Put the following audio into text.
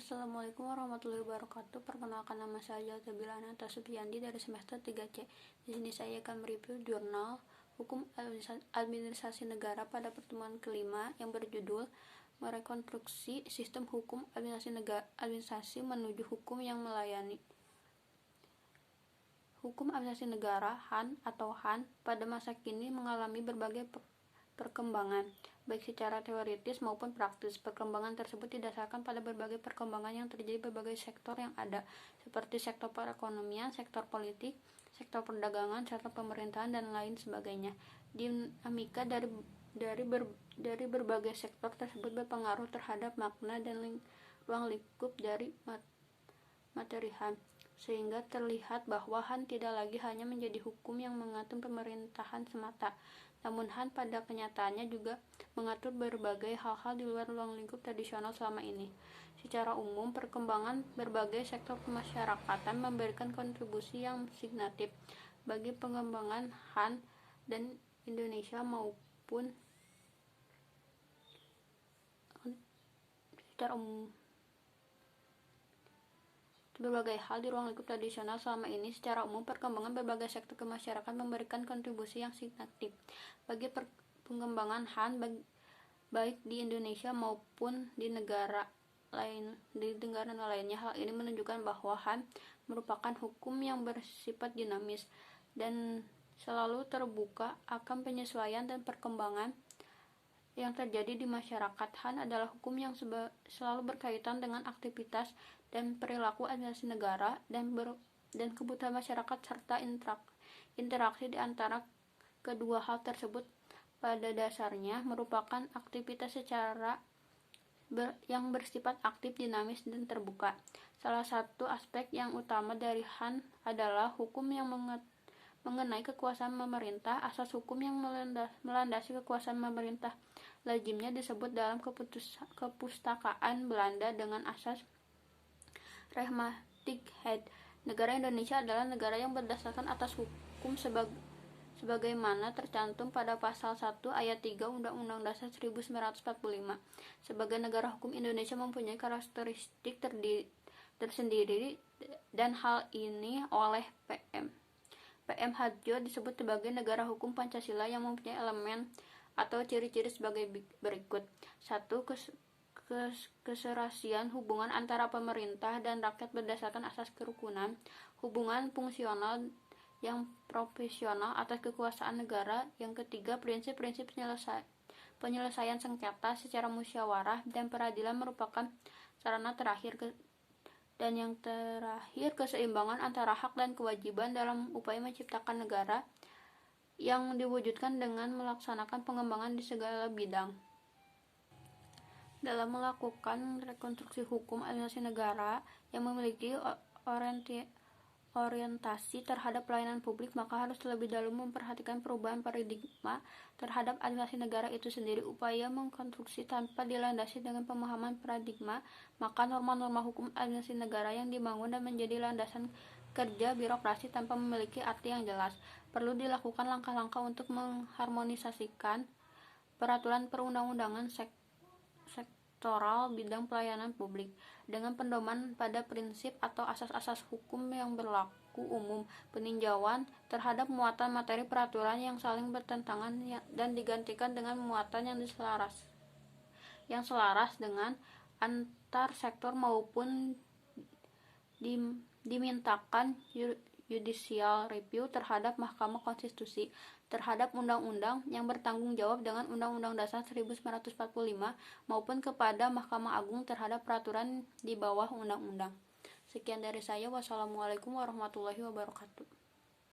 Assalamualaikum warahmatullahi wabarakatuh. Perkenalkan, nama saya Zabilana Tasubiyandi dari semester 3C. Di sini saya akan mereview jurnal Hukum Administrasi Negara pada pertemuan kelima yang berjudul Merekonstruksi Sistem Hukum Administrasi Menuju Hukum yang Melayani. Hukum Administrasi Negara (HAN) atau HAN pada masa kini mengalami berbagai perkembangan, baik secara teoritis maupun praktis. Perkembangan tersebut didasarkan pada berbagai perkembangan yang terjadi berbagai sektor yang ada, seperti sektor perekonomian, sektor politik, sektor perdagangan, serta pemerintahan, dan lain sebagainya. Dinamika dari berbagai sektor tersebut berpengaruh terhadap makna dan ruang lingkup dari materi HAN, sehingga terlihat bahwa HAN tidak lagi hanya menjadi hukum yang mengatur pemerintahan semata, namun HAN pada kenyataannya juga mengatur berbagai hal-hal di luar ruang lingkup tradisional selama ini. Secara umum, perkembangan berbagai sektor kemasyarakatan memberikan kontribusi yang signifikan bagi pengembangan HAN dan Indonesia maupun secara umum. Berbagai hal di ruang lingkup tradisional selama ini. Secara umum, perkembangan berbagai sektor kemasyarakatan memberikan kontribusi yang signifikan bagi pengembangan HAN baik di Indonesia maupun di negara lainnya. Hal ini menunjukkan bahwa HAN merupakan hukum yang bersifat dinamis dan selalu terbuka akan penyesuaian dan perkembangan yang terjadi di masyarakat. HAN adalah hukum yang selalu berkaitan dengan aktivitas dan perilaku administrasi negara dan kebutuhan masyarakat serta interaksi di antara kedua hal tersebut. Pada dasarnya merupakan aktivitas yang bersifat aktif, dinamis, dan terbuka. Salah satu aspek yang utama dari HAN adalah hukum yang mengenai kekuasaan pemerintah. Asas hukum yang melandasi kekuasaan pemerintah lazimnya disebut dalam kepustakaan Belanda dengan asas Rechtmatigheid. Negara Indonesia adalah negara yang berdasarkan atas hukum sebagaimana tercantum pada pasal 1 ayat 3 Undang-Undang Dasar 1945. Sebagai negara hukum, Indonesia mempunyai karakteristik tersendiri, dan hal ini oleh PM Harjo disebut sebagai negara hukum Pancasila yang mempunyai elemen atau ciri-ciri sebagai berikut. 1. Keserasian hubungan antara pemerintah dan rakyat berdasarkan asas kerukunan. Hubungan fungsional yang profesional atas kekuasaan negara. Yang ketiga, prinsip-prinsip penyelesaian sengketa secara musyawarah dan peradilan merupakan sarana terakhir. Dan yang terakhir, keseimbangan antara hak dan kewajiban dalam upaya menciptakan negara yang diwujudkan dengan melaksanakan pengembangan di segala bidang. Dalam melakukan rekonstruksi hukum administrasi negara yang memiliki orientasi terhadap pelayanan publik, maka harus terlebih dahulu memperhatikan perubahan paradigma terhadap administrasi negara itu sendiri. Upaya mengkonstruksi tanpa dilandasi dengan pemahaman paradigma, maka norma-norma hukum administrasi negara yang dibangun dan menjadi landasan kerja birokrasi tanpa memiliki arti yang jelas. Perlu dilakukan langkah-langkah untuk mengharmonisasikan peraturan perundang-undangan sektoral bidang pelayanan publik dengan pedoman pada prinsip atau asas-asas hukum yang berlaku umum, peninjauan terhadap muatan materi peraturan yang saling bertentangan dan digantikan dengan muatan yang selaras dengan antar sektor, maupun dimintakan judicial review terhadap Mahkamah Konstitusi terhadap undang-undang yang bertanggung jawab dengan Undang-Undang Dasar 1945 maupun kepada Mahkamah Agung terhadap peraturan di bawah undang-undang. Sekian dari saya. Wassalamualaikum warahmatullahi wabarakatuh.